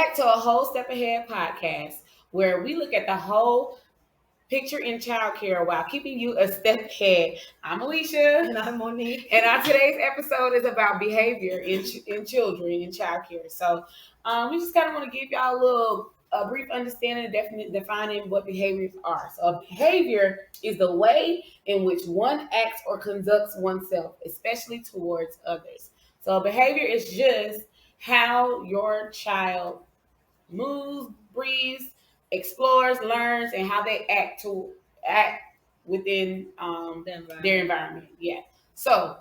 back to a Whole Step Ahead podcast, where we look at the whole picture in childcare while keeping you a step ahead. I'm Alicia. And I'm Monique. And our today's episode is about behavior in children in childcare. So we just kind of want to give y'all a brief understanding and defining what behaviors are. So a behavior is the way in which one acts or conducts oneself, especially towards others. So a behavior is just how your child moves, breathes, explores, learns, and how they act within their environment. Yeah. So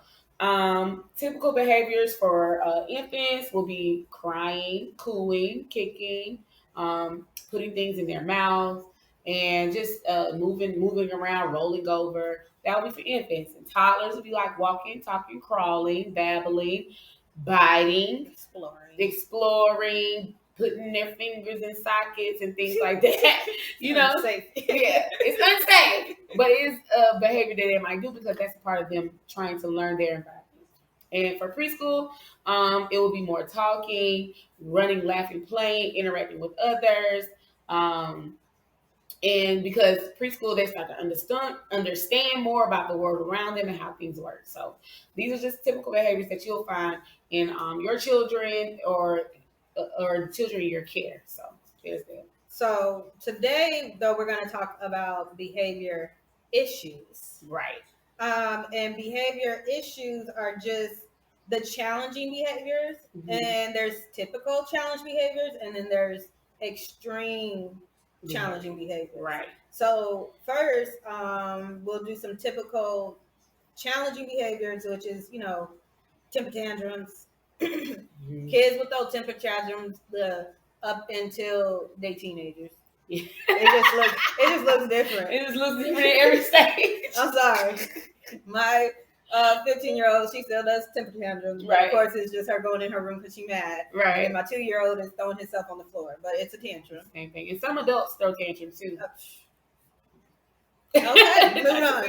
typical behaviors for infants will be crying, cooing, kicking, putting things in their mouth, and just moving around, rolling over. That would be for infants. And toddlers would be like walking, talking, crawling, babbling, biting, exploring, putting their fingers in sockets and things like that. You know, yeah, it's unsafe, but it is a behavior that they might do because that's a part of them trying to learn their environment. And for preschool, it will be more talking, running, laughing, playing, interacting with others. And because preschool, they start to understand more about the world around them and how things work. So these are just typical behaviors that you'll find in your children or children in your care. So there's that. So today, though, we're going to talk about behavior issues. Right. And behavior issues are just the challenging behaviors. Mm-hmm. And there's typical challenge behaviors, and then there's extreme challenging behaviors. Right. So first, we'll do some typical challenging behaviors, which is, temper tantrums. Mm-hmm. Kids with those temper tantrums up until they teenagers. Yeah. It just looks different. It just looks different at every stage. I'm sorry. My 15-year-old, she still does temper tantrums. Right. Of course, it's just her going in her room because she's mad. Right. And my 2-year-old is throwing himself on the floor. But it's a tantrum. Same thing. And some adults throw tantrums too. Okay, moving on.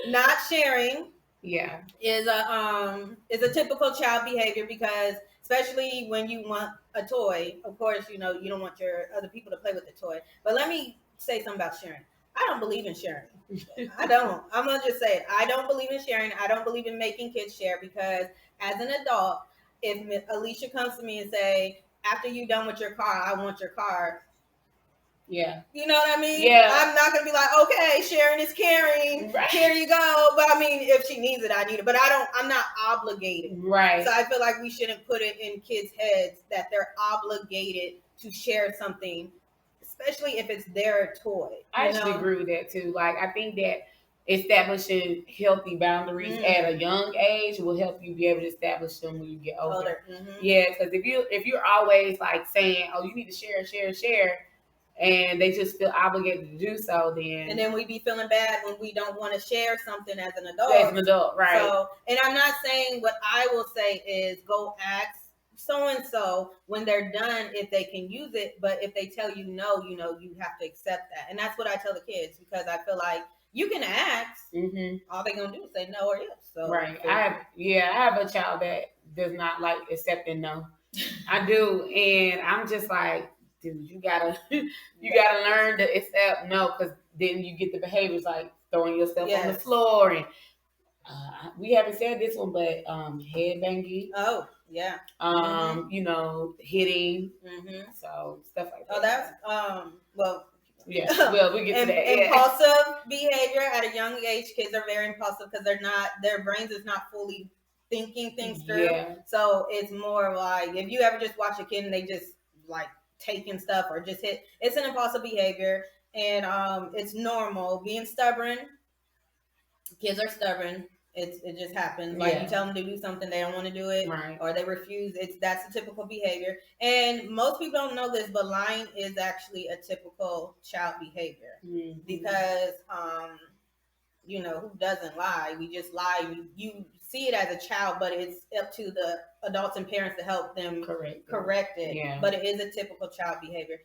Not sharing. Yeah, is a typical child behavior because especially when you want a toy, of course, you don't want your other people to play with the toy. But let me say something about sharing. I don't believe in sharing. I don't. I'm gonna just say it. I don't believe in sharing. I don't believe in making kids share because as an adult, if Alicia comes to me and say, after you're done with your car, I want your car. Yeah. You know what I mean? Yeah. I'm not going to be like, okay, sharing is caring. Right. Here you go. But I mean, if she needs it, I need it. But I'm not obligated. Right. So I feel like we shouldn't put it in kids' heads that they're obligated to share something, especially if it's their toy. I actually agree with that too. Like, I think that establishing healthy boundaries at a young age will help you be able to establish them when you get older. Mm-hmm. Yeah, because if you're always like saying, oh, you need to share, and they just feel obligated to do so, and then we be feeling bad when we don't want to share something as an adult. As an adult, right. So, and I'm not saying, what I will say is go ask so-and-so when they're done if they can use it, but if they tell you no, you have to accept that. And that's what I tell the kids because I feel like you can ask. Mm-hmm. All they're going to do is say no or yes. So, right. I have a child that does not like accepting no. I do. And I'm just like, dude, you gotta learn to accept no, because then you get the behaviors like throwing yourself on the floor, and we haven't said this one, but headbanging. Oh yeah. Hitting. Mm-hmm. So stuff like that. Oh, that's well. Yeah. Well, we get to that. Impulsive behavior at a young age. Kids are very impulsive because their brains is not fully thinking things through. Yeah. So it's more like if you ever just watch a kid and they just like taking stuff or just hit, it's an impulsive behavior, and it's normal. Being stubborn, kids are stubborn. It just happens. Like you tell them to do something, they don't want to do it, right, or they refuse. That's a typical behavior. And most people don't know this, but lying is actually a typical child behavior. Mm-hmm. Because who doesn't lie? We just lie. You see it as a child, but it's up to the adults and parents to help them correct it. Yeah. But it is a typical child behavior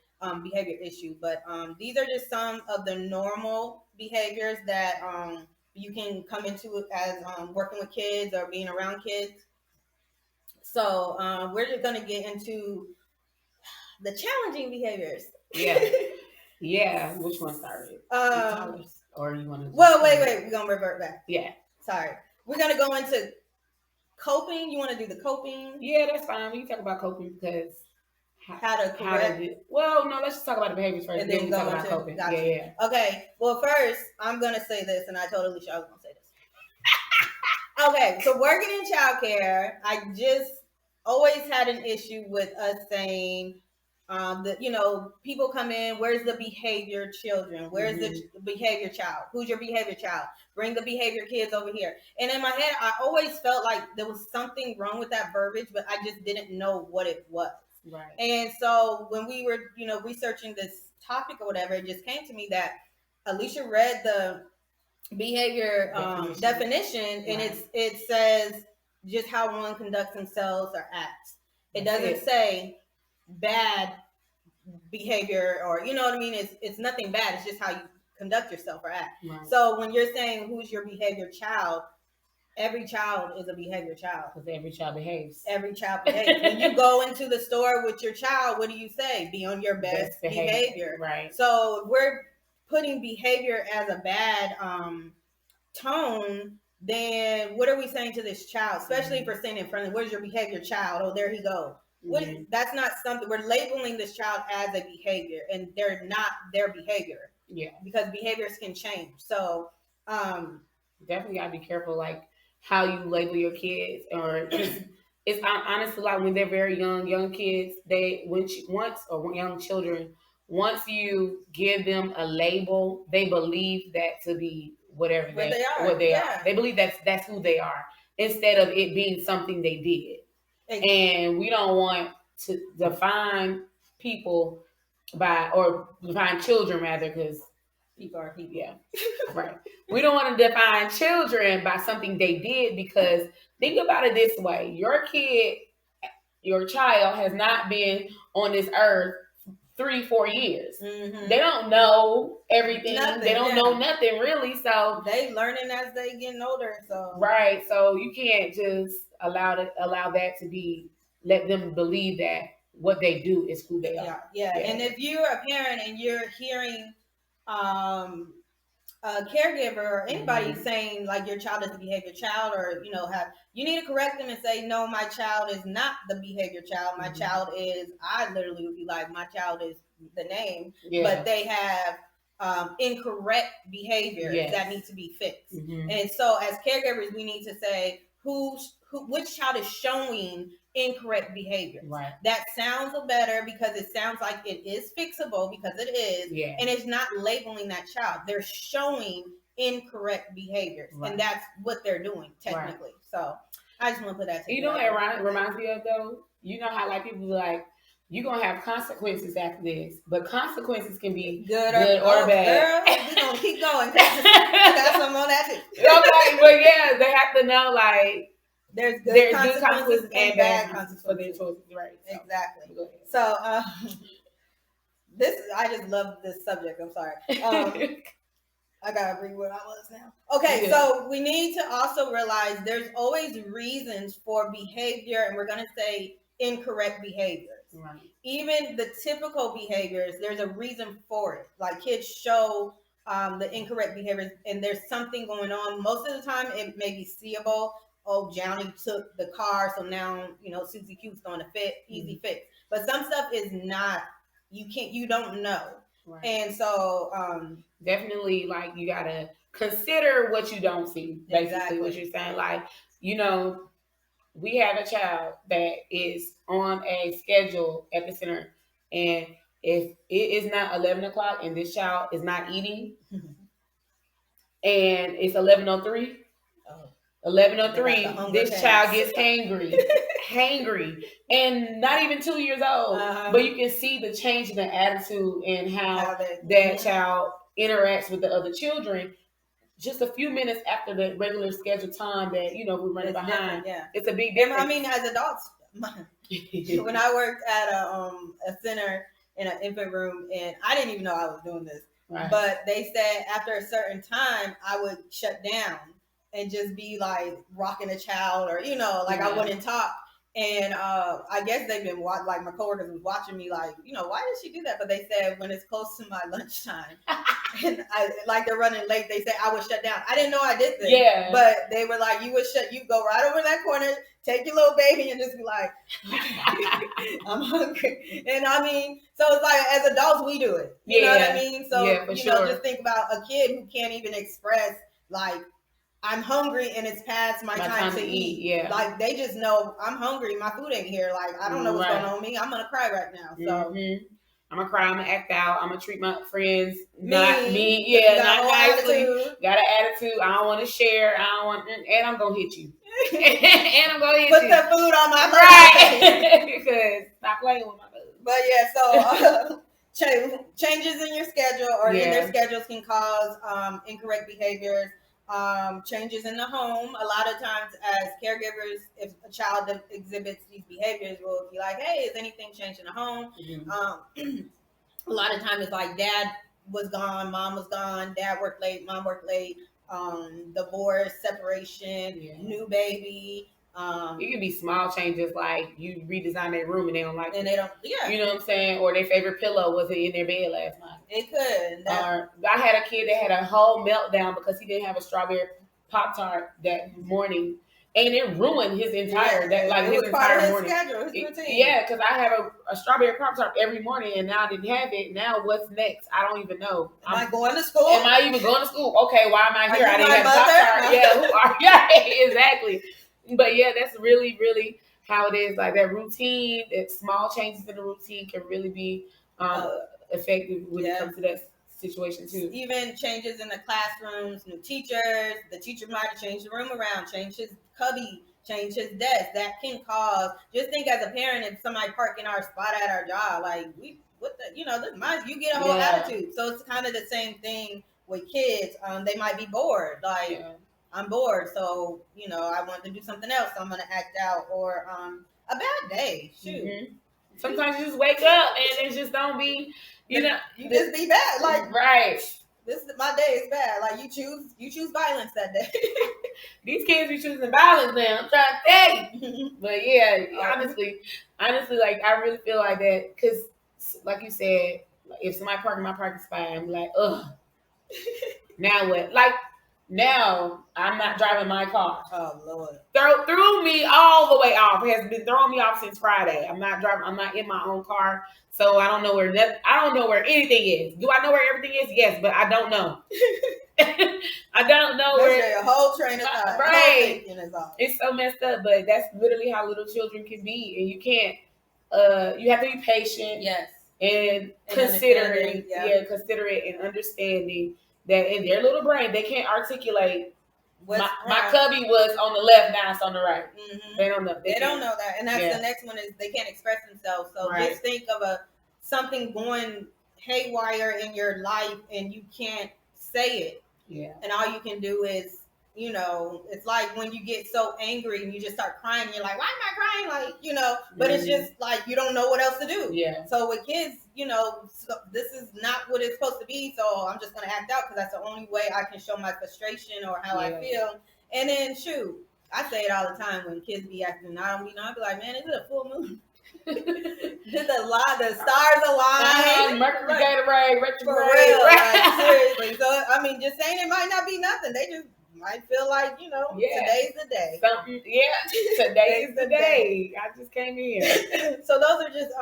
issue. But these are just some of the normal behaviors that you can come into as working with kids or being around kids. So we're just going to get into the challenging behaviors. Yeah. Which one started? Or you want to? Well, wait. We're gonna revert back. Yeah. Sorry. We're gonna go into coping. You want to do the coping? Yeah, that's fine. We can talk about coping because how to correct. Well, no, let's just talk about the behaviors first, and then we talk about coping. Gotcha. Yeah. Okay. Well, first I'm gonna say this, and I totally sure I was gonna say this. Okay, so working in childcare, I just always had an issue with us saying that, you know, people come in, where's the behavior children? Where's the behavior child? Who's your behavior child? Bring the behavior kids over here. And in my head, I always felt like there was something wrong with that verbiage, but I just didn't know what it was. Right. And so when we were, you know, researching this topic or whatever, it just came to me that Alicia read the behavior definition and it says just how one conducts themselves or acts. It doesn't say bad behavior, or you know what I mean. It's nothing bad. It's just how you conduct yourself or act. Right. So when you're saying who's your behavior child, every child is a behavior child. Because every child behaves. Every child behaves. When you go into the store with your child, what do you say? Be on your best behavior. Right. So we're putting behavior as a bad tone, then what are we saying to this child? Especially if we're saying in front of, where's your behavior child? Oh, there he go. That's not something, we're labeling this child as a behavior, and they're not their behavior. Yeah. Because behaviors can change. So definitely gotta be careful, like how you label your kids, or it's honestly like when they're very young kids, young children, once you give them a label, they believe that to be whatever what they are. They believe that's who they are, instead of it being something they did. Exactly. And we don't want to define people or define children rather, because people are people. Yeah. Right. We don't want to define children by something they did, because think about it this way. Your child has not been on this earth 3-4 years. Mm-hmm. They don't know everything. They don't know nothing really. So they learning as they getting older. So right. So you can't just allow that to be, let them believe that what they do is who they are. Yeah. And if you're a parent and you're hearing a caregiver or anybody saying like your child is a behavior child, or you need to correct them and say, no, my child is not the behavior child. My child is, I literally would be like, my child is the name, but they have incorrect behavior that needs to be fixed. And so as caregivers, we need to say which child is showing incorrect behavior. Right. That sounds better, because it sounds like it is fixable, because it is. Yeah. And it's not labeling that child. They're showing incorrect behaviors. Right. And that's what they're doing technically. Right. So I just want to put that together. You know what it reminds me of though? You know how like people be like, you're going to have consequences after this, but consequences can be good or bad. Girl, we're going to keep going. I got some on that too. Okay, but yeah, they have to know like, there's good consequences and bad consequences for their choices, right? So, exactly. So, I just love this subject. I'm sorry. I gotta read where I was now. Okay, so we need to also realize there's always reasons for behavior, and we're gonna say incorrect behaviors. Right. Even the typical behaviors, there's a reason for it. Like kids show the incorrect behaviors, and there's something going on. Most of the time, it may be seeable. Oh, Johnny took the car, so now Susie Q's going to fit, easy fix. But some stuff is not. You don't know. Right. And so definitely, like, you gotta consider what you don't see. Basically, what you're saying, like, we have a child that is on a schedule at the center, and if it is not 11 o'clock and this child is not eating, and it's 11:03. 11:03, this child gets hangry, and not even 2 years old. But you can see the change in the attitude and how that child interacts with the other children. Just a few minutes after the regular scheduled time that we're running behind. It's a big difference. I mean, as adults, when I worked at a center in an infant room, and I didn't even know I was doing this, but they said after a certain time I would shut down and just be like rocking a child, or I wouldn't talk. And I guess they've been like my coworkers was watching me like, why did she do that? But they said when it's close to my lunchtime and they're running late, they say I would shut down. I didn't know I did this. Yeah. But they were like, you go right over that corner, take your little baby and just be like, I'm hungry. And I mean, so it's like as adults we do it. You know what I mean? So just think about a kid who can't even express like I'm hungry and it's past my time to eat. Yeah. Like they just know I'm hungry. My food ain't here. Like I don't know what's going on with me. I'm gonna cry right now. So I'm gonna cry. I'm gonna act out. I'm gonna treat my friends not me. Yeah, not nicely. Got an attitude. I don't want to share. I don't want, and I'm gonna hit you. And I'm gonna hit Put you. Put the food on my plate. Right. Because stop playing with my food. But yeah, so changes in your schedule or in their schedules can cause incorrect behaviors. Changes in the home. A lot of times as caregivers, if a child exhibits these behaviors, we'll be like, hey, is anything changed in the home? A lot of times it's like dad was gone, mom was gone, dad worked late, mom worked late, divorce, separation, new baby. It could be small changes like you redesign their room and they don't like it. They don't, you know what I'm saying? Or their favorite pillow wasn't in their bed last night. It could. I had a kid that had a whole meltdown because he didn't have a strawberry Pop-Tart that morning. And it ruined his entire morning. Schedule, his routine. Yeah, because I have a strawberry Pop-Tart every morning and now I didn't have it. Now what's next? I don't even know. Am I going to school? Am I even going to school? Okay, why am I here? I didn't have a Pop-Tart. Yeah, who are you? Exactly. But yeah, that's really, really how it is. Like that routine, that small changes in the routine can really be effective when it comes to that situation too. Even changes in the classrooms, new teachers, the teacher might have changed the room around, changed his cubby, changed his desk. That can cause, just think as a parent, if somebody parking our spot at our job, like you get a whole attitude. So it's kind of the same thing with kids. They might be bored. Like, I'm bored, so I want to do something else. So I'm gonna act out, or a bad day. Shoot. Sometimes you just wake up and it just don't be, you just be bad. Like right. This is my day is bad. Like you choose violence that day. These kids be choosing violence now. I'm trying to tell you. But yeah, honestly, like I really feel like that because, like you said, if somebody park in my parking spot, I'm like, ugh. Now what? Like. Now I'm not driving my car. Oh Lord! Threw me all the way off. It has been throwing me off since Friday. I'm not driving. I'm not in my own car, so I don't know where anything is. Do I know where everything is? Yes, but I don't know. I don't know where a whole train of thought. Right. It's so messed up, but that's literally how little children can be, and you can't. You have to be patient. Yes. And considerate. Considerate and understanding. That in their little brain, they can't articulate. My cubby was on the left, now it's on the right. Mm-hmm. They don't know. They don't know that, and that's the next one is they can't express themselves. So just think of something going haywire in your life, and you can't say it. Yeah. And all you can do is, it's like when you get so angry and you just start crying. You're like, why am I crying? Like, but it's just like you don't know what else to do. Yeah. So with kids, so this is not what it's supposed to be. So I'm just gonna act out because that's the only way I can show my frustration or how I feel. And then I say it all the time when kids be acting out. I'll be like, man, is it a full moon? Did the stars align? Mercury Gatorade, retrograde. For real, like, seriously. So I mean, just saying it might not be nothing. They just might feel like, today's the day. Today's the day. I just came in. So those are just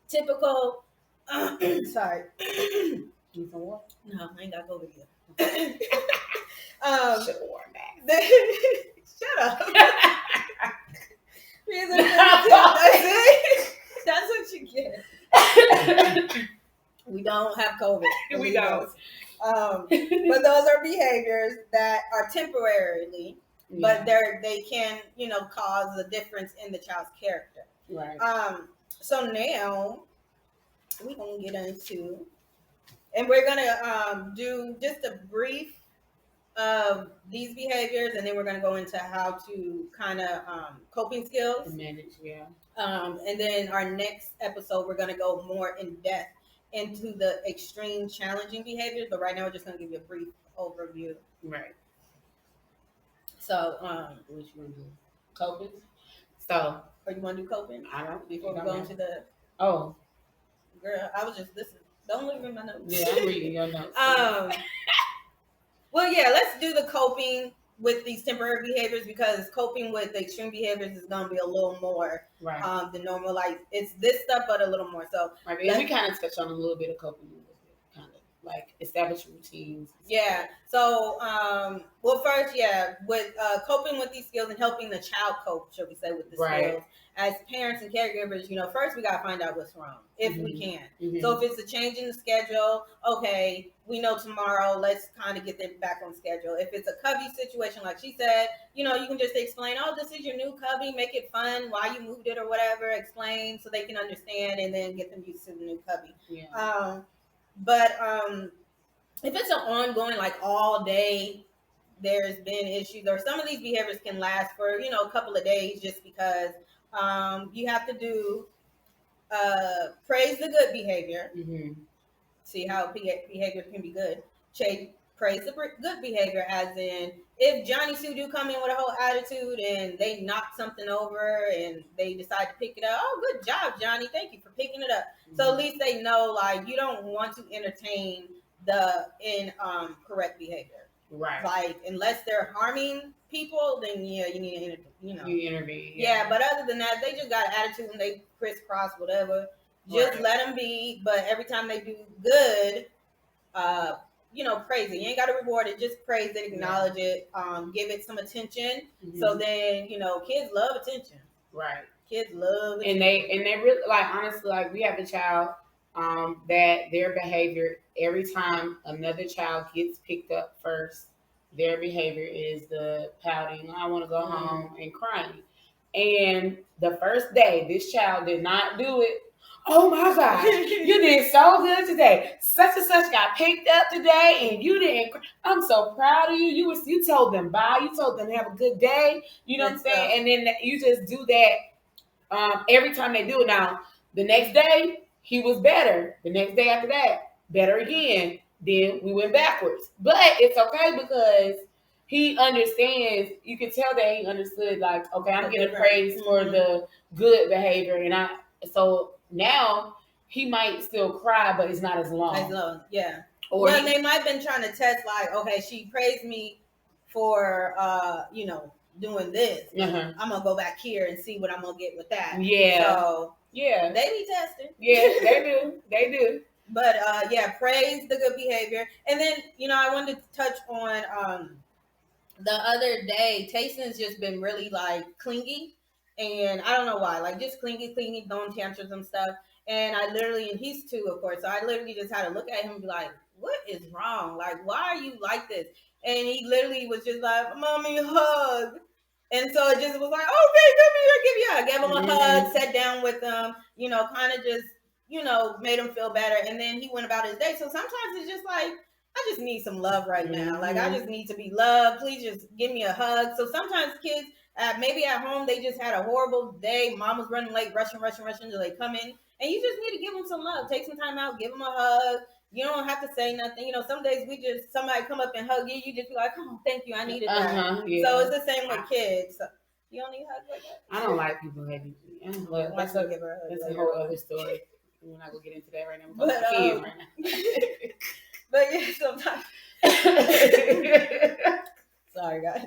typical. Sorry. You some water? No, I ain't got COVID yet. Should have worn that. Shut up. That's what you get. We don't have COVID. We don't. But those are behaviors that are temporarily, but they can, cause a difference in the child's character. Right. So now we're gonna get into, and we're gonna do just a brief of these behaviors, and then we're gonna go into how to kind of coping skills. Manage, yeah. And then our next episode, we're gonna go more in depth into the extreme challenging behaviors, but right now we're just going to give you a brief overview. Right. So, what you want to do? Coping? So, or you want to do coping? I don't. Before we go into the. Oh, girl, I was just listening. Don't look at my notes. Yeah, I'm reading your notes. Well, yeah, let's do the coping with these temporary behaviors, because coping with the extreme behaviors is going to be a little more than normal. Like, it's this stuff, but a little more. So, right. And we kind of touched on a little bit of coping, kind of like establish routines. Yeah. So, well, first, yeah, with coping with these skills and helping the child cope, should we say, with the skills. As parents and caregivers, first we got to find out what's wrong, if we can. So if it's a change in the schedule, okay, we know tomorrow, let's kind of get them back on schedule. If it's a cubby situation, like she said, you can just explain, oh, this is your new cubby, make it fun, why you moved it or whatever, explain so they can understand, and then get them used to the new cubby. Yeah. If it's an ongoing, like all day, there's been issues, or some of these behaviors can last for, a couple of days, just because you have to do praise the good behavior. See how behavior can be good. Praise the good behavior, as in, if Johnny Sue do come in with a whole attitude and they knock something over and they decide to pick it up, oh, good job, Johnny, thank you for picking it up. So at least they know, like, you don't want to entertain the incorrect behavior. Right. Like, unless they're harming people, then yeah, you need to, you intervene. Yeah, but other than that, they just got an attitude and they crisscross whatever. Just let them be. But every time they do good, praise it. You ain't got to reward it. Just praise it, acknowledge it, give it some attention. So then, kids love attention. Right. Kids love attention. And they really, like, honestly, like, we have a child that their behavior, every time another child gets picked up first, their behavior is the pouting, I want to go home, and crying. And the first day, this child did not do it. Oh my gosh, you did so good today. Such and such got picked up today, and you didn't. I'm so proud of you. You told them bye. You told them have a good day. You know what I'm saying? And then you just do that every time they do it. Now, the next day, he was better. The next day after that, better again. Then we went backwards. But it's okay, because he understands. You can tell that he understood, like, okay, I'm getting praise for the good behavior. And so now he might still cry, but it's not as long. Yeah. Well, they might have been trying to test, like, okay, she praised me for, doing this. I'm going to go back here and see what I'm going to get with that. Yeah. So, yeah. They be testing. Yeah, they do. They do. But, praise the good behavior. And then, I wanted to touch on the other day, Tayson's just been really, like, clingy. And I don't know why. Like, just clingy, throwing tantrums and stuff. And and he's 2, of course. So I literally just had to look at him and be like, what is wrong? Like, why are you like this? And he literally was just like, Mommy, hug. And so it just was like, okay, come here, give you a hug. Gave him a hug, sat down with him, kind of just, made him feel better. And then he went about his day. So sometimes it's just like, I just need some love right now. Like, I just need to be loved. Please just give me a hug. So sometimes kids, maybe at home, they just had a horrible day. Mom was running late, rushing till they come in. And you just need to give them some love. Take some time out, give them a hug. You don't have to say nothing. Some days somebody come up and hug you. You just be like, oh, thank you. I needed that. Yeah. So it's the same with kids. So, you don't need hugs like that? I don't like people hugging me. But that's a whole other story. We're not going to get into that right now. We're kids right now. But yeah, sometimes. Sorry, guys.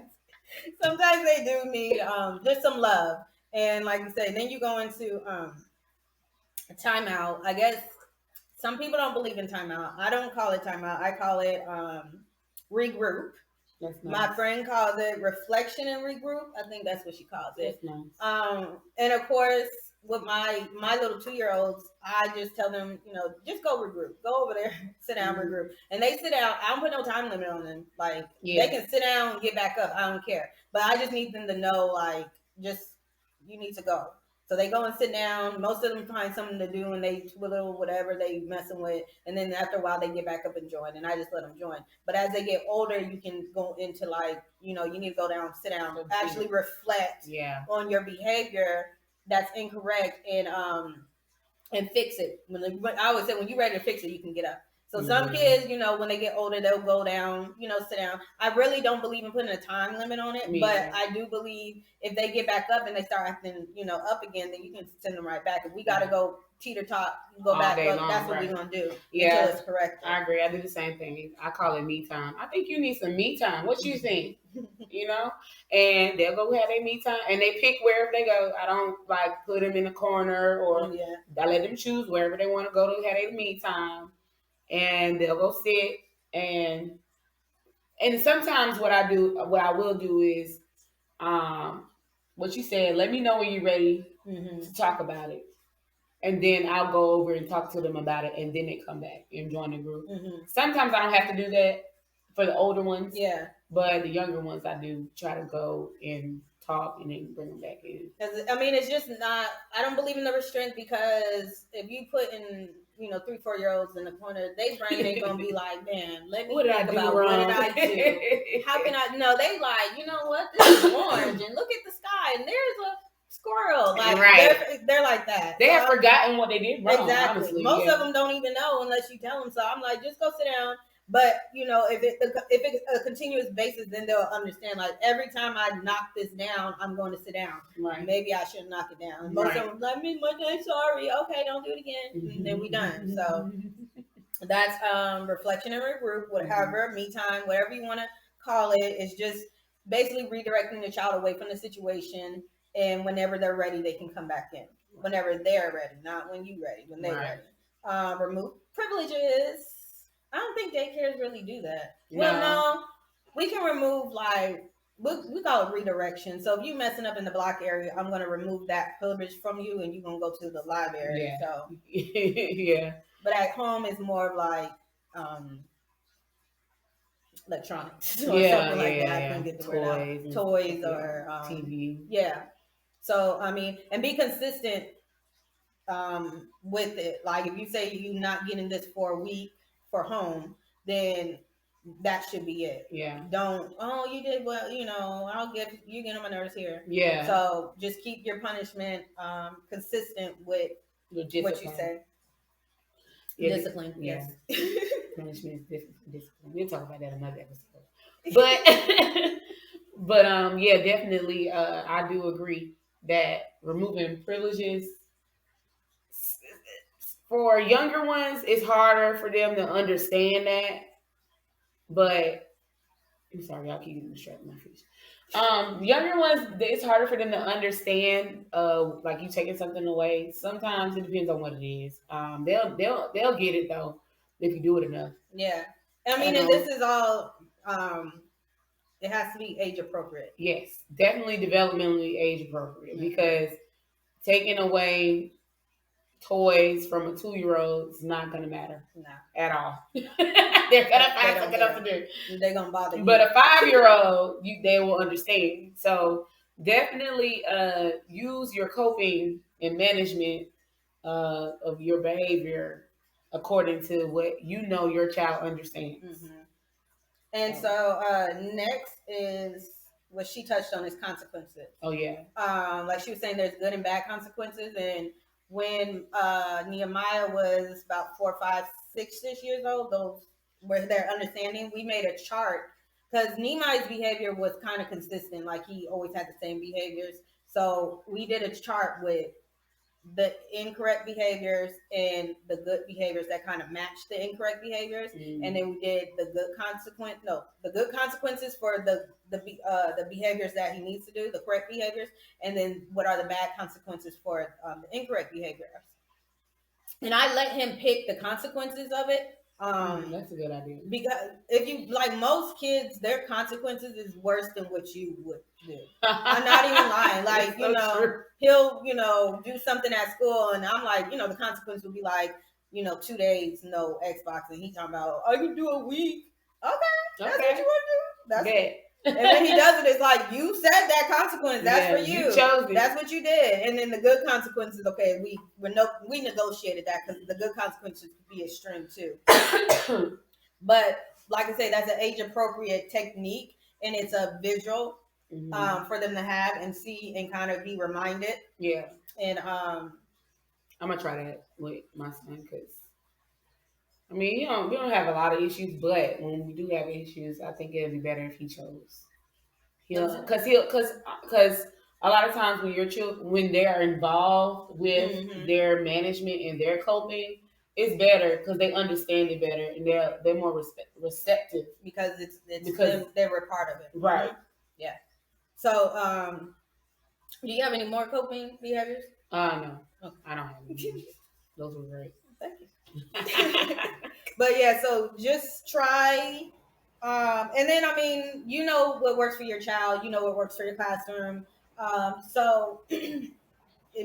Sometimes they do need just some love. And like you said, then you go into timeout. I guess some people don't believe in timeout. I don't call it timeout. I call it regroup. Nice. My friend calls it reflection and regroup. I think that's what she calls it. Nice. And of course, with my little 2-year-olds, I just tell them, just go regroup. Go over there, sit down, regroup. And they sit down. I don't put no time limit on them. Like, they can sit down and get back up. I don't care. But I just need them to know, like, just, you need to go. So they go and sit down. Most of them find something to do, and they twiddle whatever they messing with. And then after a while, they get back up and join. And I just let them join. But as they get older, you can go into, like, you need to go down, sit down, actually reflect on your behavior that's incorrect, and fix it. I always say, when you're ready to fix it, you can get up. So some kids, you know, when they get older, they'll go down, you know, sit down. I really don't believe in putting a time limit on it, but I do believe if they get back up and they start acting, you know, up again, then you can send them right back. If we got to go teeter tot, go back up, that's what we're going to do until it's corrected. I agree. I do the same thing. I call it me time. I think you need some me time. What you think? You know? And they'll go have their me time and they pick wherever they go. I don't like put them in a corner or I let them choose wherever they want to go to have their me time. And they'll go sit and sometimes what I will do is what you said, let me know when you're ready to talk about it. And then I'll go over and talk to them about it, and then they come back and join the group. Sometimes I don't have to do that for the older ones. Yeah. But the younger ones, I do try to go and talk and then bring them back in. I mean, it's just not, I don't believe in the restraint because if you put in, you know, 3-4-year-olds in the corner, they brain ain't going to be like, man, let me think about what did I do? How can I? No, they like, you know what? This is orange, and look at the sky, and there's a squirrel. Like, they're like that. They have forgotten what they did wrong. Exactly. Honestly, most of them don't even know unless you tell them. So I'm like, just go sit down. But you know, if it's a continuous basis, then they'll understand. Like every time I knock this down, I'm going to sit down. Right. Maybe I shouldn't knock it down. And most of them like me, sorry. Okay, don't do it again. And then we done. So that's reflection in a group, whatever, me time, whatever you want to call it. It's just basically redirecting the child away from the situation. And whenever they're ready, they can come back in. Whenever they're ready, not when you're ready. When they're ready. Remove privileges. I don't think daycares really do that. No. Well, no. We can remove, like, we call it redirection. So if you messing up in the block area, I'm going to remove that privilege from you and you're going to go to the live area. Yeah. So, yeah. But at home, it's more of like electronics or something like that. I couldn't get the word out. Toys or TV. Yeah. So, I mean, and be consistent with it. Like if you say you're not getting this for a week for home, then that should be it. Yeah. Don't, you did well, you know, you get on my nerves here. Yeah. So just keep your punishment consistent with what you say. Yeah, discipline. Yeah. Yes. Punishment is discipline. We'll talk about that another episode. But yeah, definitely I do agree that removing privileges for younger ones, it's harder for them to understand that. But I'm sorry, I'll keep distracting my fish. Younger ones, it's harder for them to understand. Like you taking something away. Sometimes it depends on what it is. They'll get it though if you do it enough. Yeah, I mean, and this is all. It has to be age appropriate. Yes, definitely developmentally age appropriate because taking away toys from a 2-year-old is not going to matter at all. They're going to find something else to do. They're going to bother you. But a 5-year-old, they will understand. So definitely use your coping and management of your behavior according to what you know your child understands. Mm-hmm. And so next is what she touched on is consequences. Oh, yeah. Like she was saying, there's good and bad consequences. And when Nehemiah was about 4, 5, 6 years old, those were their understanding. We made a chart because Nehemiah's behavior was kind of consistent. Like he always had the same behaviors. So we did a chart with the incorrect behaviors and the good behaviors that kind of match the incorrect behaviors. And then we did the good consequences for the behaviors that he needs to do, the correct behaviors, and then what are the bad consequences for the incorrect behaviors. And I let him pick the consequences of it. That's a good idea. Because if you like most kids, their consequences is worse than what you would do. I'm not even lying. Like, true. He'll, do something at school and I'm like, the consequence will be like, 2 days, no Xbox. And he's talking about, I can do a week. Okay. That's what you want to do. That's it. And when he does it, it's like, you said that consequence. That's for you. You chose it. That's what you did. And then the good consequences, okay, we negotiated that because the good consequences could be extreme too. But like I say, that's an age-appropriate technique, and it's a visual for them to have and see and kind of be reminded. Yeah. And I'm going to try that with my son because I mean, we don't have a lot of issues, but when we do have issues, I think it'd be better if he chose. Because a lot of times when your children, when they are involved with their management and their coping, it's better because they understand it better and they're more receptive because they were part of it, right? Yeah. So, do you have any more coping behaviors? No, okay. I don't have any. Those were great. Thank you. But yeah, so just try. And then, I mean, you know what works for your child, you know what works for your classroom. So you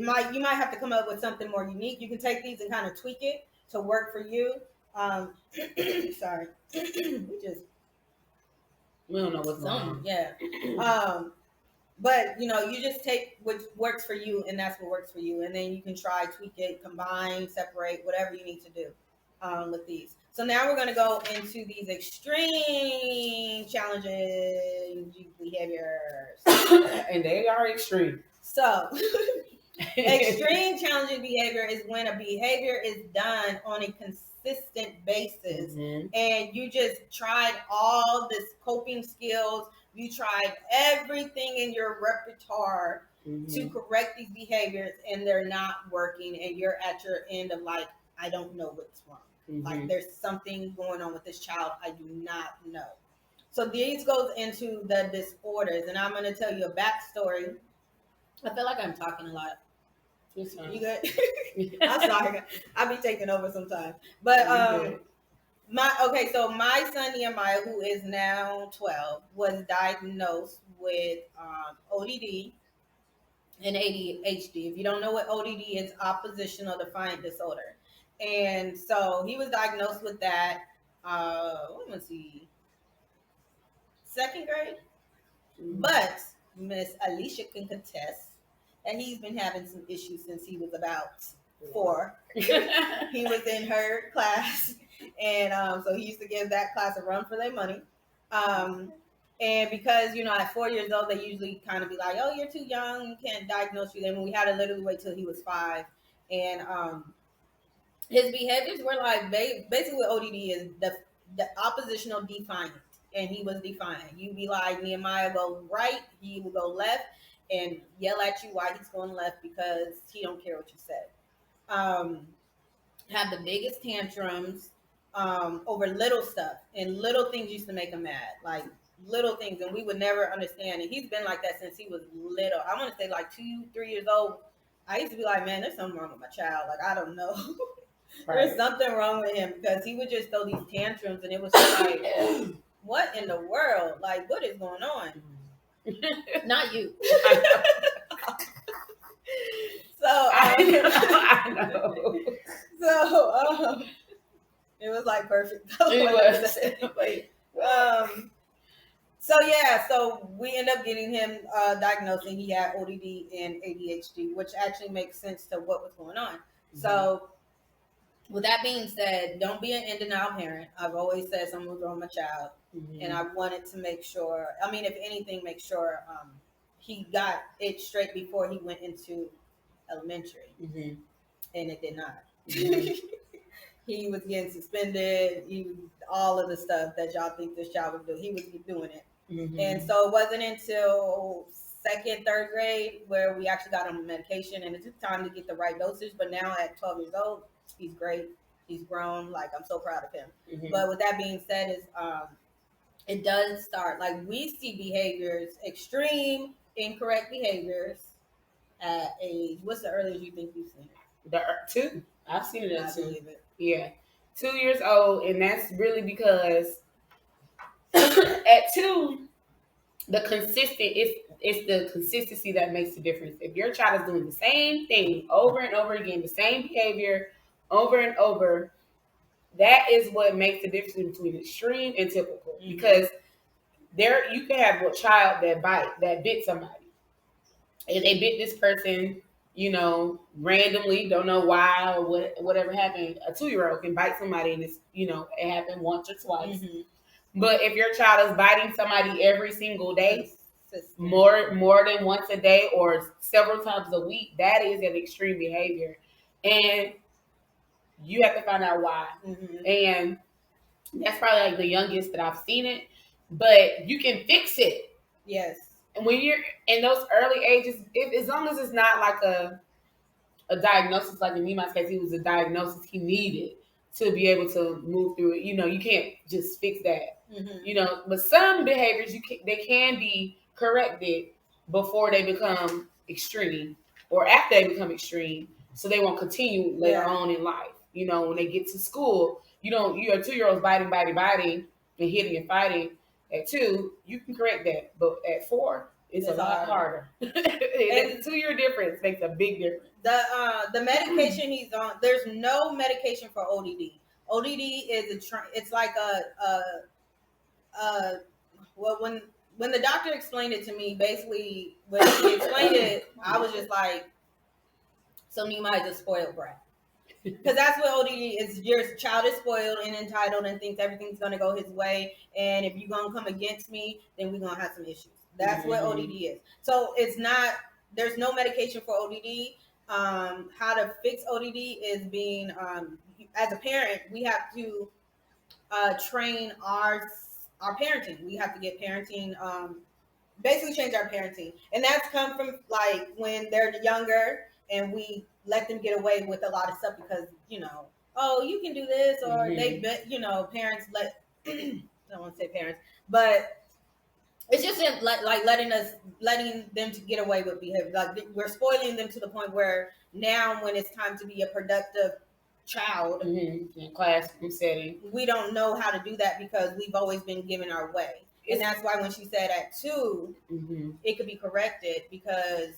might have to come up with something more unique. You can take these and kind of tweak it to work for you. Sorry, we don't know what's going on. Yeah. But you just take what works for you, and that's what works for you, and then you can try, tweak it, combine, separate, whatever you need to do with these. So now we're going to go into these extreme challenging behaviors, and they are extreme. So extreme challenging behavior is when a behavior is done on a consistent basis, and you just tried all this coping skills. You tried everything in your repertoire to correct these behaviors, and they're not working, and you're at your end of like, I don't know what's wrong. Like there's something going on with this child I do not know. So these goes into the disorders, and I'm going to tell you a backstory. I feel like I'm talking a lot. You good? I'm sorry. I'll be taking over sometimes. But so my son Nehemiah, who is now 12, was diagnosed with ODD and ADHD. If you don't know what ODD is, oppositional defiant disorder. And so he was diagnosed with that. Let me see, second grade. But Miss Alicia can contest that he's been having some issues since he was about 4. He was in her class, and so he used to give that class a run for their money. And because at 4 years old, they usually kind of be like, "Oh, you're too young, you can't diagnose you." Then we had to literally wait till he was 5, and his behaviors were like basically what ODD is the oppositional defiant. And he was defiant. You be like, Nehemiah go right, he will go left and yell at you why he's going left because he don't care what you said. Had the biggest tantrums over little stuff, and little things used to make him mad, like little things, and we would never understand. And he's been like that since he was little. I want to say like 2-3 years old. I used to be like, man, there's something wrong with my child. Like, I don't know. There's something wrong with him, because he would just throw these tantrums, and it was like, what in the world? Like, what is going on? Not you. So I know. So it was like perfect. It was. So we end up getting him diagnosed, and he had ODD and ADHD, which actually makes sense to what was going on. So with that being said, don't be an in denial parent. I've always said someone's wrong with my child, and I wanted to make sure. I mean, if anything, make sure he got it straight before he went into elementary, and it did not. He was getting suspended. All of the stuff that y'all think this child would do, he was doing it. And so it wasn't until 2nd, 3rd grade where we actually got him medication, and it took time to get the right dosage. But now at 12 years old, he's great. He's grown. Like, I'm so proud of him. But with that being said, is it does start, like, we see behaviors, extreme incorrect behaviors at age. What's the earliest you think you've seen it? 2. I've seen it at 2. Believe it. Yeah, 2 years old, and that's really because at 2, the it's the consistency that makes the difference. If your child is doing the same thing over and over again, the same behavior over and over, that is what makes the difference between extreme and typical. Because you can have a child that bit somebody, and they bit this person, randomly, don't know why or whatever happened. A 2-year-old can bite somebody, and it's, it happened once or twice. But if your child is biting somebody every single day, more than once a day or several times a week, that is an extreme behavior. And You have to find out why. And that's probably like the youngest that I've seen it, but you can fix it. Yes. And when you're in those early ages, as long as it's not like a diagnosis, like in Nehemiah's case, it was a diagnosis he needed to be able to move through it. You can't just fix that. But some behaviors they can be corrected before they become extreme or after they become extreme, so they won't continue later on in life. When they get to school, you're a 2-year-old biting, and hitting and fighting. At 2, you can correct that, but at 4, it's a lot harder. And the 2-year difference makes a big difference. The medication he's on, there's no medication for ODD. ODD is it's like well, when the doctor explained it to me, basically when he explained it, I was just like, so Nehemiah's a spoiled brat. Because that's what ODD is. Your child is spoiled and entitled and thinks everything's going to go his way. And if you're going to come against me, then we're going to have some issues. That's what ODD is. So there's no medication for ODD. How to fix ODD is being, as a parent, we have to train our parenting. We have to get parenting, basically change our parenting. And that's come from like when they're younger and we let them get away with a lot of stuff because, oh, you can do this, or parents I don't want to say parents, but it's just like letting them to get away with behavior. Like we're spoiling them to the point where now when it's time to be a productive child in classroom setting, we don't know how to do that because we've always been given our way. And that's why when she said at 2, it could be corrected because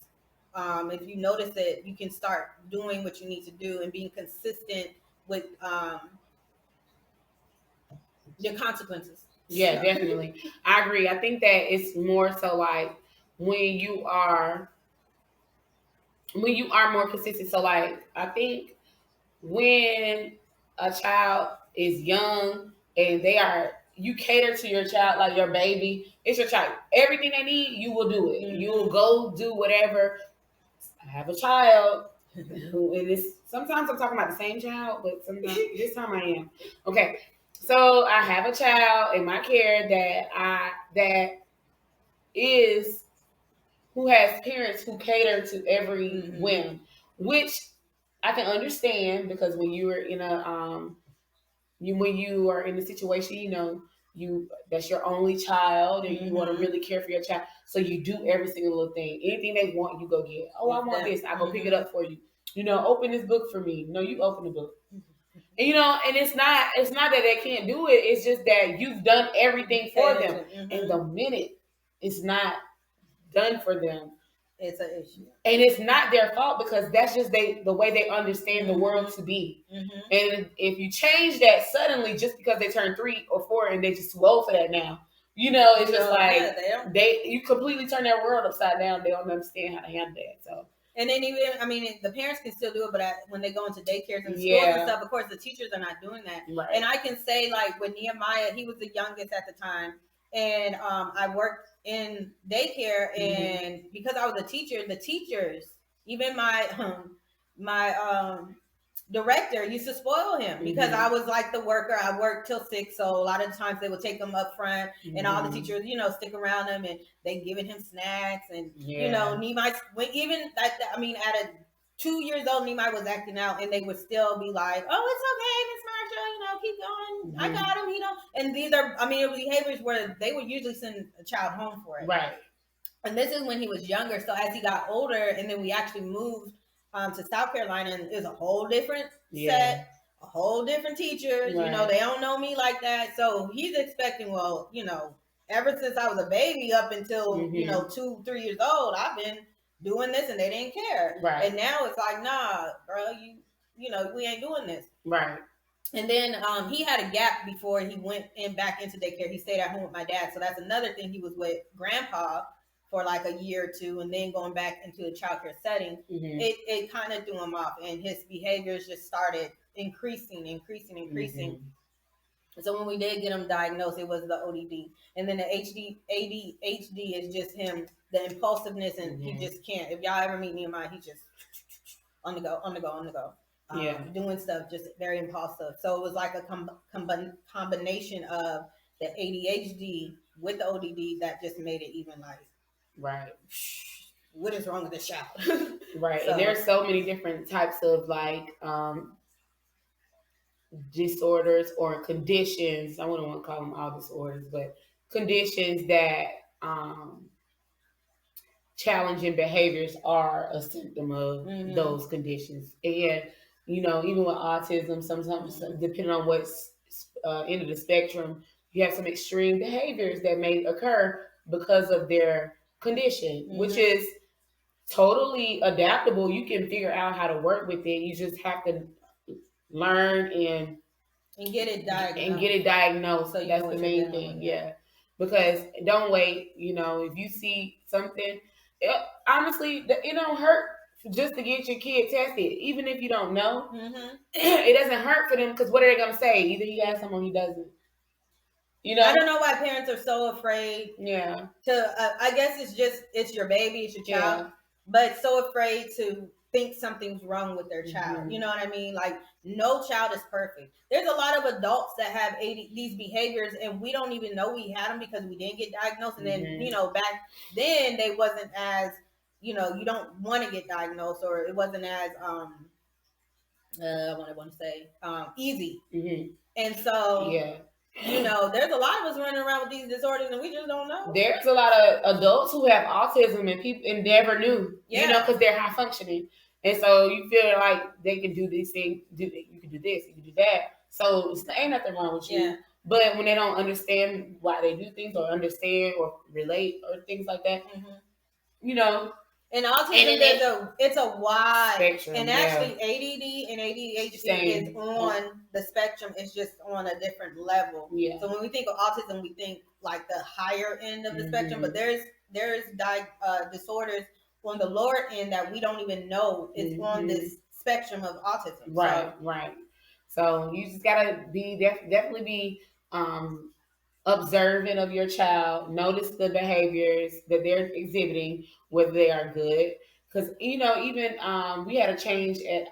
if you notice it, you can start doing what you need to do and being consistent with your consequences. Yeah, definitely. I agree. I think that it's more so like when you are more consistent. So like I think when a child is young and you cater to your child like your baby, it's your child. Everything they need, you will do it. You will go do whatever. I have a child who it is. Sometimes I'm talking about the same child, but sometimes this time I am. Okay. So I have a child in my care that is who has parents who cater to every whim, which I can understand because when you are in when you are in a situation, that's your only child and you want to really care for your child, so you do every single little thing. Anything they want, you go get. Oh, I want this. I go pick it up for you. Open this book for me. No, you open the book. And, and it's not that they can't do it. It's just that you've done everything for them. And the minute it's not done for them, it's an issue. And it's not their fault because that's just the way they understand the world to be. And if you change that suddenly just because they turn 3 or 4 and they just too old for that now, it's just like you completely turn their world upside down. They don't understand how to handle that. So. And then the parents can still do it, but when they go into daycares and schools and stuff, of course, the teachers are not doing that. Right. And I can say, like, with Nehemiah, he was the youngest at the time. And I worked in daycare, and because I was a teacher, the teachers, even my director used to spoil him because I was like the worker. I worked till 6, so a lot of times they would take him up front, and all the teachers, stick around him, and they giving him snacks, and Nehemiah, even at 2 years old, Nehemiah was acting out, and they would still be like, "Oh, it's okay, Miss Marshall, keep going. I got him, And these are, behaviors where they would usually send a child home for it, right? And this is when he was younger. So as he got older, and then we actually moved to South Carolina, and it was a whole different set, a whole different teachers. Right. They don't know me like that. So he's expecting, ever since I was a baby up until 2-3 years old, I've been doing this, and they didn't care. Right. And now it's like, nah, bro, we ain't doing this. Right. And then he had a gap before he went back into daycare. He stayed at home with my dad. So that's another thing. He was with grandpa for like a year or 2, and then going back into a childcare setting, it kind of threw him off, and his behaviors just started increasing. So when we did get him diagnosed, it was the ODD, and then the ADHD is just him, the impulsiveness, and he just can't. If y'all ever meet Nehemiah, he just on the go. doing stuff just very impulsive. So it was like a combination of the ADHD with the ODD that just made it even like, right. What is wrong with this child? Right. So, and there's so many different types of like disorders or conditions. I wouldn't want to call them all disorders, but conditions that challenging behaviors are a symptom of those conditions. And even with autism, sometimes depending on what's end of the spectrum, you have some extreme behaviors that may occur because of their condition, which is totally adaptable. You can figure out how to work with it. You just have to learn and get it diagnosed. So that's the main thing. Yeah. Because don't wait. If you see something, honestly, it don't hurt just to get your kid tested, even if you don't know. It doesn't hurt for them, because what are they gonna say? Either he has someone, he doesn't. I don't know why parents are so afraid. Yeah. I guess it's your baby, it's your child, but so afraid to think something's wrong with their child. You know what I mean? Like, no child is perfect. There's a lot of adults that have these behaviors, and we don't even know we had them because we didn't get diagnosed. And then, back then they wasn't as, you don't want to get diagnosed, or it wasn't as, what I want to say, easy. And so, there's a lot of us running around with these disorders and we just don't know. There's a lot of adults who have autism and people and never knew, because they're high functioning. And so you feel like they can do this thing, you can do this, you can do that. So ain't nothing wrong with you. Yeah. But when they don't understand why they do things, or understand or relate or things like that, And autism, it's a wide spectrum, and actually ADD and ADHD is on the spectrum. It's just on a different level. Yeah. So when we think of autism, we think like the higher end of the spectrum, but there's disorders on the lower end that we don't even know is on this spectrum of autism. Right, right. So you just gotta definitely be observant of your child. Notice the behaviors that they're exhibiting, whether they are good. Because even we had a change at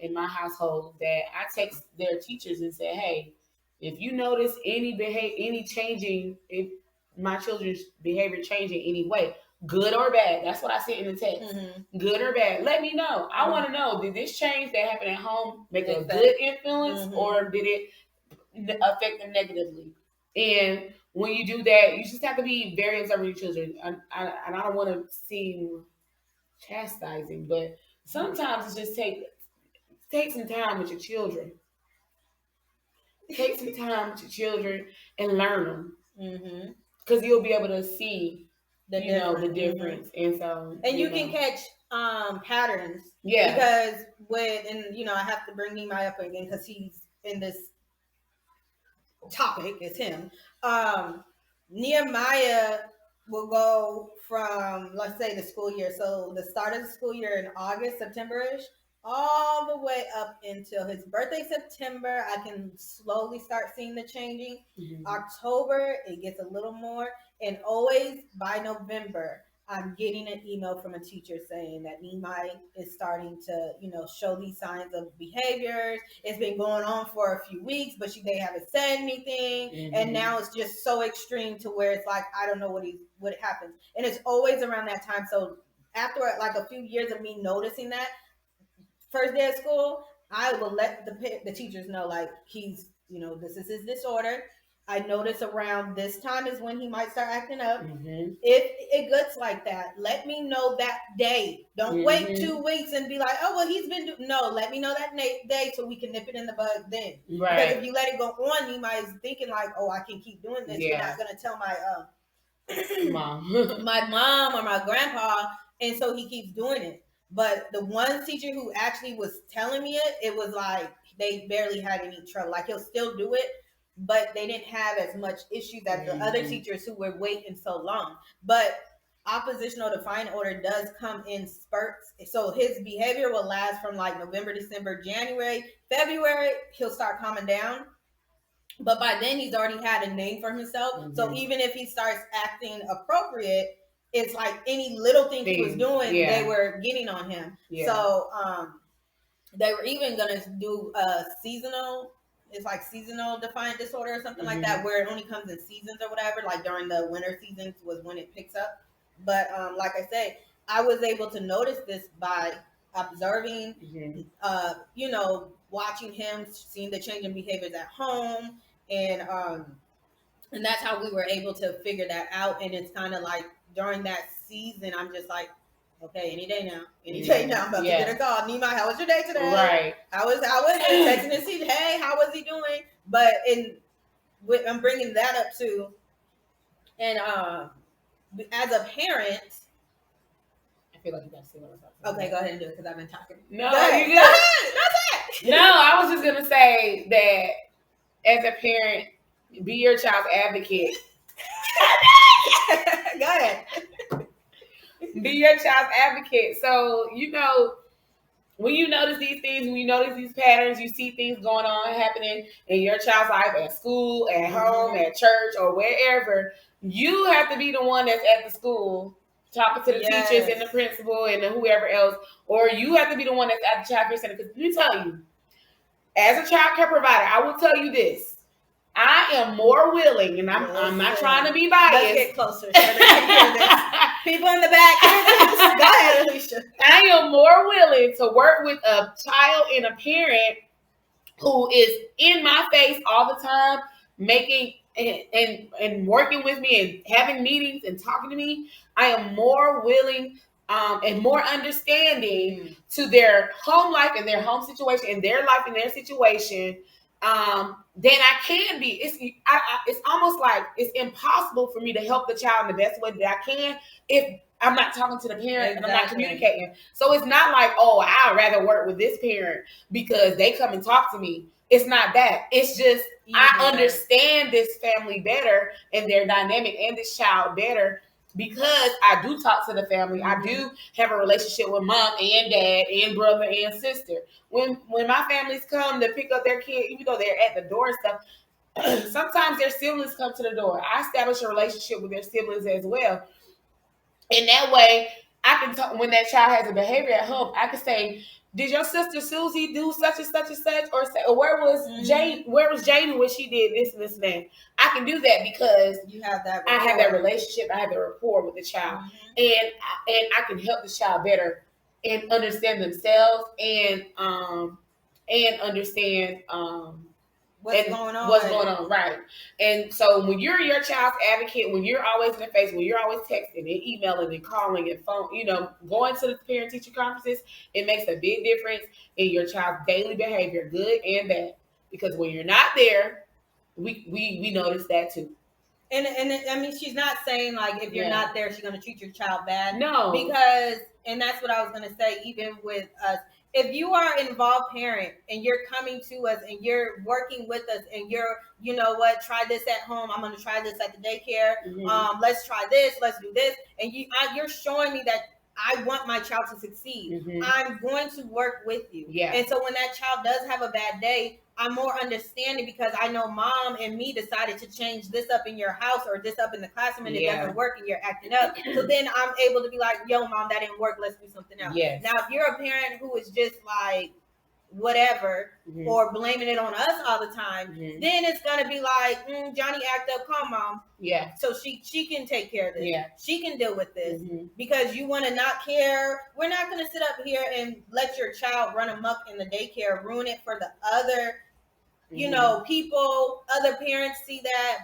in my household that I text their teachers and said, hey, if you notice any changing, if my children's behavior changing any way, good or bad, that's what I said in the text. Good or bad, let me know. I want to know, did this change that happened at home make a good influence, or did it affect them negatively? And when you do that, you just have to be very observant of your children. And I don't want to seem chastising, but sometimes it's just take some time with your children. Take some time with your children and learn them, because you'll be able to see the difference. And so, you can catch patterns. Yeah. Because I have to bring Nehemiah up again because he's in this topic, is him. Nehemiah will go from, let's say, the school year, so the start of the school year in August, September-ish, all the way up until his birthday, September. I can slowly start seeing the changing. October, it gets a little more, and always by November, I'm getting an email from a teacher saying that Nehemiah is starting to, show these signs of behaviors. It's been going on for a few weeks, but they haven't said anything. And now it's just so extreme to where it's like, I don't know what happens. And it's always around that time. So after like a few years of me noticing that, first day of school, I will let the teachers know, like, he's, this is his disorder. I notice around this time is when he might start acting up. If it gets like that, let me know that day. Don't wait 2 weeks and be like, oh, well, he's been no, let me know that day so we can nip it in the bud then. Right. Because if you let it go on, you might be thinking like, oh, I can keep doing this. You're not going to tell my my mom or my grandpa, and so he keeps doing it. But the one teacher who actually was telling me it was like they barely had any trouble. Like, he'll still do it, but they didn't have as much issues as the other teachers who were waiting so long. But oppositional defiant order does come in spurts. So his behavior will last from like November, December, January, February, he'll start calming down. But by then he's already had a name for himself. So even if he starts acting appropriate, it's like any little thing he was doing, they were getting on him. So they were even gonna do seasonal. It's like seasonal defiant disorder or something like that, where it only comes in seasons or whatever. Like during the winter seasons was when it picks up. But like I said, I was able to notice this by observing, you know, watching him, seeing the change in behaviors at home, and that's how we were able to figure that out. And it's kind of like during that season, I'm just like, okay, any day now, I'm about to get a call. Nima, how was your day today? Right. How was it? Texting and see, hey, how was he doing? But I'm bringing that up too. And as a parent, I feel like you gotta say what I was okay, go ahead and do it because I've been talking. No, you good. That's it. No, I was just gonna say that as a parent, be your child's advocate. Go ahead. Be your child's advocate. So, you know, when you notice these things, when you notice these patterns, you see things going on happening in your child's life at school, at home, at church, or wherever, you have to be the one that's at the school talking to the teachers and the principal and whoever else, or you have to be the one that's at the child care center. Because let me tell you, as a child care provider, I will tell you this. I am more willing, and I'm not trying to be biased. Let's get closer. People in the back. Go ahead, Alicia. I am more willing to work with a child and a parent who is in my face all the time, making and working with me and having meetings and talking to me. I am more willing and more understanding to their home life and their home situation and their life and their situation than I can be. It's almost like it's impossible for me to help the child in the best way that I can if I'm not talking to the parent and I'm not communicating. So it's not like, oh, I'd rather work with this parent because they come and talk to me. It's not that. It's just I understand this family better and their dynamic and this child better because I do talk to the family. I do have a relationship with mom and dad and brother and sister. When my families come to pick up their kid, even though they're at the door and stuff, sometimes their siblings come to the door. I establish a relationship with their siblings as well. And that way, I can talk when that child has a behavior at home. I can say, "Did your sister Susie do such and such and such?" Or say, "Where was Jane? Where was Jane when she did this and this and that?" I can do that because you have that. I have that relationship. I have the rapport with the child, and I can help the child better and understand themselves and understand what's going on, right? And so when you're your child's advocate, when you're always in the face, when you're always texting and emailing and calling and phone, going to the parent-teacher conferences, it makes a big difference in your child's daily behavior, good and bad. Because when you're not there, we notice that too. And I mean, she's not saying like if you're not there, she's going to treat your child bad. No, because and that's what I was going to say. Even with us, if you are an involved parent and you're coming to us and you're working with us and you're, you know what, try this at home. I'm going to try this at the daycare. Let's try this. Let's do this. And you're showing me that I want my child to succeed. I'm going to work with you. And so when that child does have a bad day, I'm more understanding because I know mom and me decided to change this up in your house or this up in the classroom and it doesn't work and you're acting up. So then I'm able to be like, yo, mom, that didn't work. Let's do something else. Now, if you're a parent who is just like, whatever, or blaming it on us all the time, then it's gonna be like, Johnny act up, calm mom. So she can take care of this. She can deal with this because you want to not care. We're not gonna sit up here and let your child run amok in the daycare, ruin it for the other, you know, people. Other parents see that.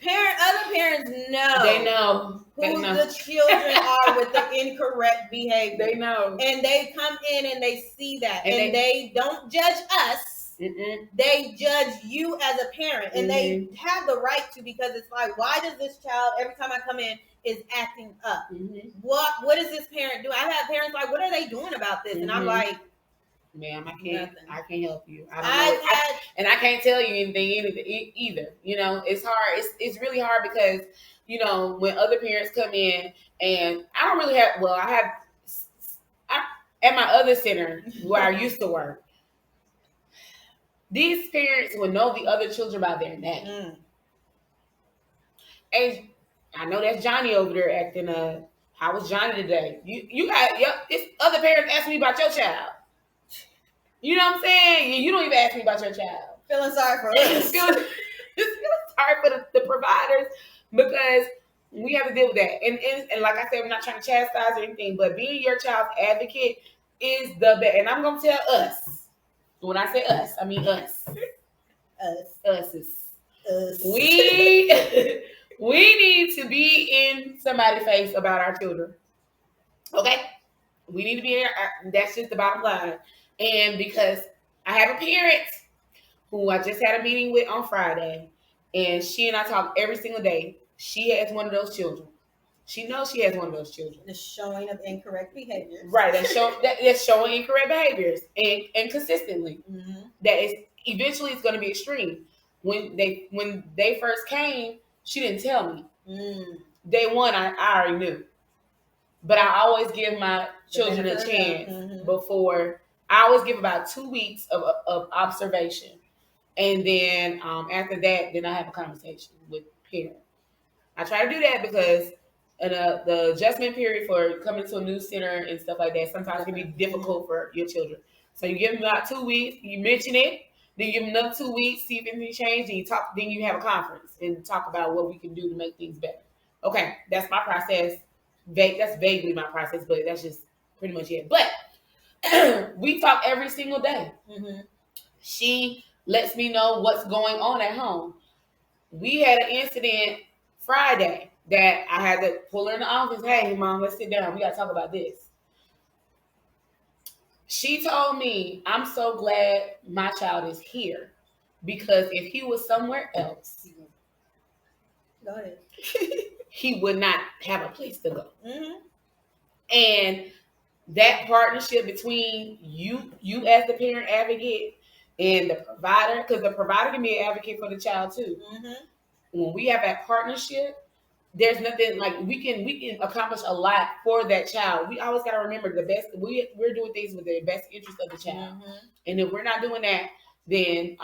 Other parents know. They know who the children are with the incorrect behavior. They know. And they come in and they see that. And they don't judge us. They judge you as a parent. And they have the right to, because it's like, why does this child, every time I come in, is acting up? What does this parent do? I've had parents like, what are they doing about this? And I'm like, ma'am, I can't help you. And I can't tell you anything either. You know, it's hard. It's really hard because, you know, when other parents come in and I don't really have, at my other center where I used to work, these parents would know the other children by their name. And I know that's Johnny over there acting up. How was Johnny today? You got it's other parents asking me about your child. You know what I'm saying? You don't even ask me about your child. Feeling sorry for us. Feeling sorry for the providers because we have to deal with that. And like I said, I'm not trying to chastise or anything, but being your child's advocate is the best. And I'm gonna tell us. When I say us, I mean us. Us is us. We need to be in somebody's face about our children. Okay? We need to be in that's just the bottom line. And because I have a parent who I just had a meeting with on Friday, and she and I talk every single day. She has one of those children. She knows she has one of those children. The showing of incorrect behaviors. Right, that's showing incorrect behaviors and consistently. Mm-hmm. That is eventually it's going to be extreme. When they first came, she didn't tell me. Day one, I already knew. But I always give my children a chance before. I always give about 2 weeks of observation. And then after that, then I have a conversation with parents. I try to do that because the adjustment period for coming to a new center and stuff like that sometimes can be difficult for your children. So you give them about 2 weeks, you mention it, then you give them another 2 weeks, see if anything changed, then you have a conference and talk about what we can do to make things better. Okay, that's my process. That's vaguely my process, but that's just pretty much it. But we talk every single day. Mm-hmm. She lets me know what's going on at home. We had an incident Friday that I had to pull her in the office. Hey, Mom, let's sit down. We got to talk about this. She told me, I'm so glad my child is here because if he was somewhere else, go ahead. He would not have a place to go. Mm-hmm. And that partnership between you as the parent advocate and the provider, because the provider can be an advocate for the child too. Mm-hmm. When we have that partnership, there's nothing like we can accomplish a lot for that child. We always got to remember the best. We're doing things with the best interest of the child, and if we're not doing that, then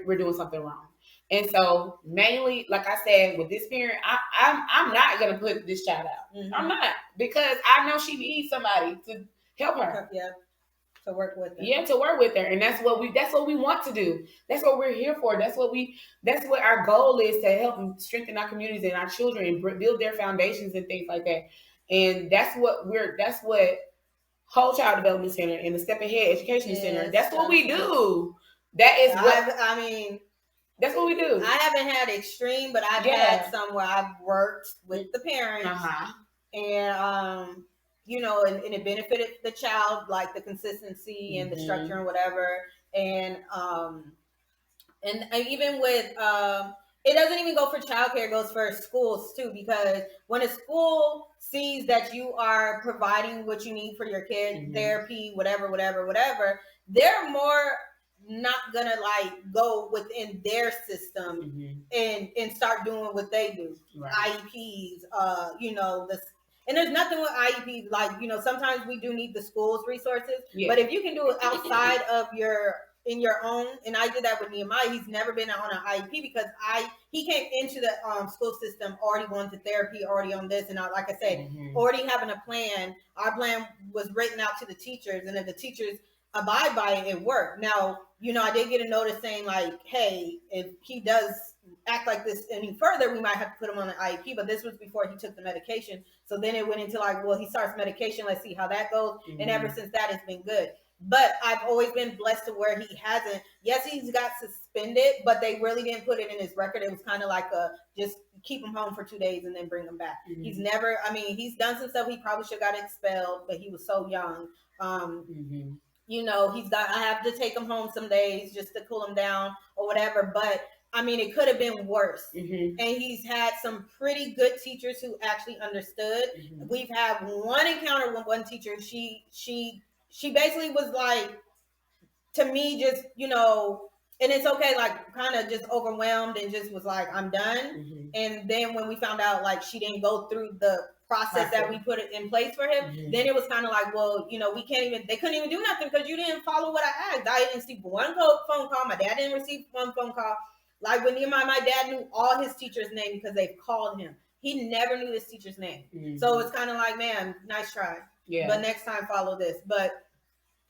we're doing something wrong. And so mainly, like I said, with this parent, I'm not gonna put this child out. Mm-hmm. I'm not, because I know she needs somebody to help her. Yeah. To work with her. Yeah, to work with her. And that's what we want to do. That's what we're here for. That's what our goal is, to help strengthen our communities and our children and build their foundations and things like that. And that's what Whole Child Development Center and the Step Ahead Education Center, that's what we do. That is that's what we do. I haven't had extreme, but I've had some where I've worked with the parents. And and it benefited the child, like the consistency and the structure and whatever. And even with it doesn't even go for childcare, it goes for schools too, because when a school sees that you are providing what you need for your kid, therapy, whatever, they're more not gonna go within their system and start doing what they do. Right. IEPs, and there's nothing with IEPs, sometimes we do need the school's resources, but if you can do it outside of in your own, and I did that with Nehemiah. He's never been on an IEP because he came into the school system already going to therapy, already on this, and like I said, already having a plan. Our plan was written out to the teachers, and if the teachers abide by it, it worked. Now, I did get a notice saying hey, if he does act like this any further, we might have to put him on an IEP, but this was before he took the medication. So then it went into he starts medication, let's see how that goes. And ever since that, it's been good. But I've always been blessed to where he hasn't. Yes, he's got suspended, but they really didn't put it in his record. It was kind of like just keep him home for 2 days and then bring him back. He's never, he's done some stuff. He probably should have got expelled, but he was so young. I have to take him home some days just to cool him down or whatever. But it could have been worse. And he's had some pretty good teachers who actually understood. We've had one encounter with one teacher. She basically was to me, just, and it's okay, kind of just overwhelmed and just was I'm done. And then when we found out, she didn't go through the process that we put in place for him, then it was kind of well, they couldn't even do nothing because you didn't follow what I asked. I didn't receive one phone call. My dad didn't receive one phone call. With Nehemiah, my dad knew all his teachers' names because they've called him. he never knew this teacher's name. So it's kind of like, man, nice try. Yeah. But next time, follow this. But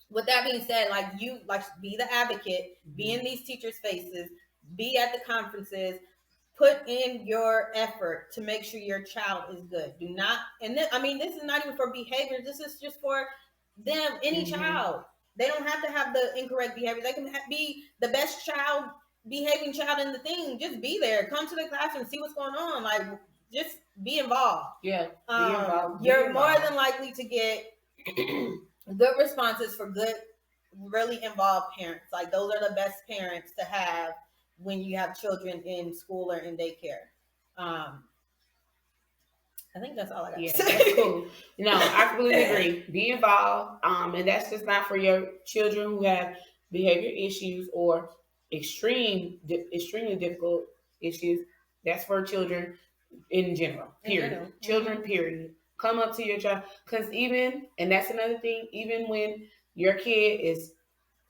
with that being said, like, you like be the advocate, be in these teachers' faces, be at the conferences, put in your effort to make sure your child is good. Do not, and then, I mean, this is not even for behavior. This is just for them, any child. They don't have to have the incorrect behavior. They can be the best child, behaving child in the thing. Just be there. Come to the classroom, see what's going on. Like, just be involved. Yeah, be involved. You're more than likely to get good responses for good, really involved parents. Like, those are the best parents to have when you have children in school or in daycare. I think that's all I got. Yeah, that's cool. No, I completely agree. Be involved. And that's just not for your children who have behavior issues or extremely difficult issues. That's for children in general. Period. Children. Period. Come up to your child, because and that's another thing. Even when your kid is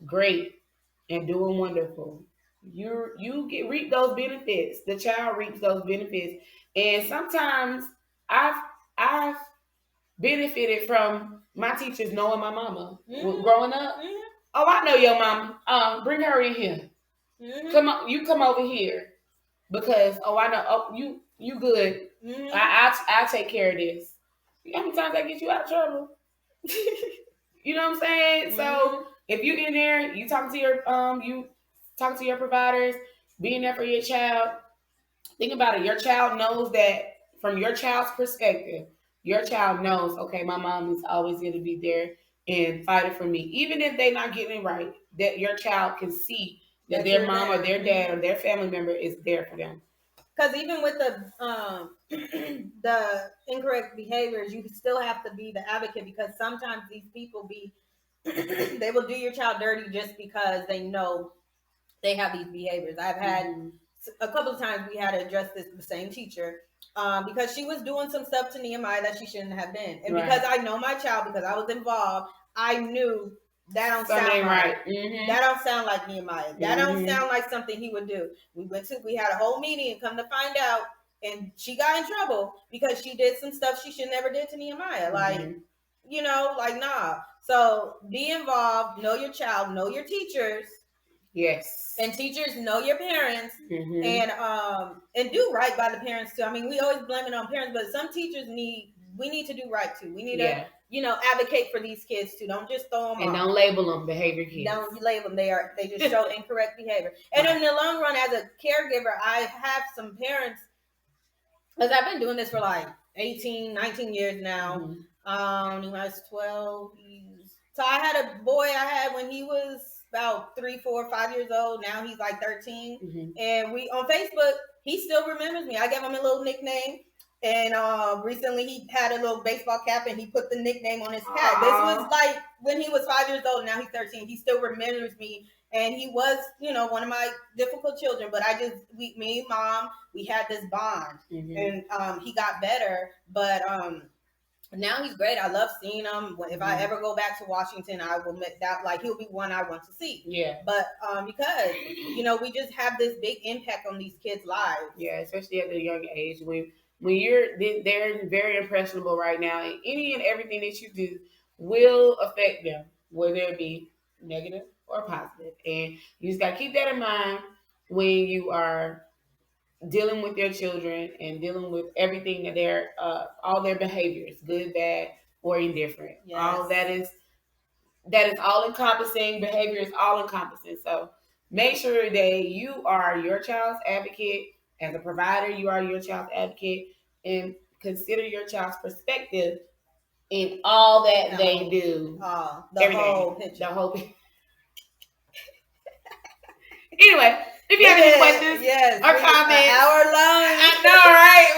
great and doing wonderful, you reap those benefits. The child reaps those benefits, and sometimes I've benefited from my teachers knowing my mama growing up. Oh, I know your mama. Bring her in here. Come on, you come over here, because I know. Oh, you good. I'll take care of this. How many times I get you out of trouble? You know what I'm saying? So if you're in there, you talk to your providers, being there for your child. Think about it. Your child knows that from your child's perspective, your child knows, okay, my mom is always going to be there and fighting for me. Even if they're not getting it right, that your child can see that their mom or their dad or their family member is there for them. Because even with the incorrect behaviors, you still have to be the advocate, because sometimes these people they will do your child dirty just because they know they have these behaviors. I've had a couple of times we had to address the same teacher because she was doing some stuff to Nehemiah that she shouldn't have been. And because I know my child, because I was involved, I knew that don't sound right. That don't sound like Nehemiah. That don't sound like something he would do. We had a whole meeting, and come to find out, and she got in trouble because she did some stuff she should never did to Nehemiah. Like, nah. So be involved, know your child, know your teachers. Yes. And teachers, know your parents, and do right by the parents too. I mean, we always blame it on parents, but some teachers we need to do right too. We need to, advocate for these kids too. Don't just throw them and off. Don't label them behavior kids. Don't label them. They just show incorrect behavior. And in the long run, as a caregiver, I have some parents, because I've been doing this for like 18, 19 years now. He was 12. So I had a boy when he was about 3, 4, 5 years old. Now he's like 13. And we on Facebook, he still remembers me. I gave him a little nickname. And recently he had a little baseball cap, and he put the nickname on his hat. This was like when he was 5 years old. Now he's 13. He still remembers me. And he was, one of my difficult children. But me and mom, we had this bond. And he got better. But now he's great. I love seeing him. If I ever go back to Washington, I will make that, like, he'll be one I want to see. Yeah. But because we just have this big impact on these kids' lives. Yeah, especially at a young age when they're very impressionable right now, and any and everything that you do will affect them, whether it be negative or positive. And you just got to keep that in mind when you are dealing with your children and dealing with everything that they're all their behaviors, good, bad, or indifferent. Yes. All that is all encompassing. Behavior is all encompassing. So make sure that you are your child's advocate. As a provider, you are your child's advocate, and consider your child's perspective in all that they do. The whole picture. The whole picture. Anyway, if you have any questions or comments, an hour long. I know, right?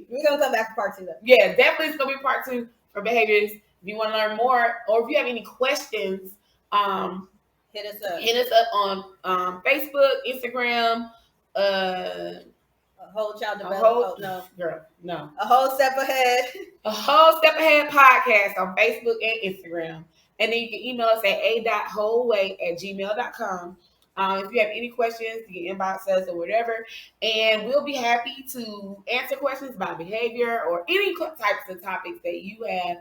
We're gonna come back to part 2 though. Yeah, definitely it's gonna be part 2 for behaviors. If you want to learn more, or if you have any questions, hit us up. Hit us up on Facebook, Instagram. A whole child development. No. A whole step ahead. A whole step ahead podcast on Facebook and Instagram. And then you can email us at a.wholeway@gmail.com. If you have any questions, you can inbox us or whatever, and we'll be happy to answer questions about behavior or any types of topics that you have.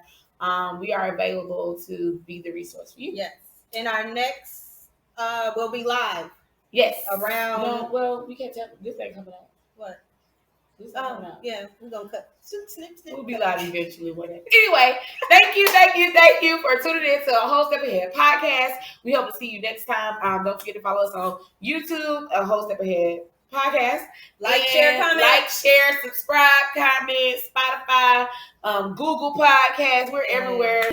We are available to be the resource for you. Yes. And our next will be live. Yes. Around. No, well, we can't tell. This ain't coming out. What? Oh, yeah, we're gonna cut. Snip. We'll be live eventually. Whatever. Anyway, thank you for tuning in to a Whole Step Ahead podcast. We hope to see you next time. Don't forget to follow us on YouTube, a Whole Step Ahead podcast. Share, comment, subscribe, comment, Spotify, Google Podcasts. We're everywhere.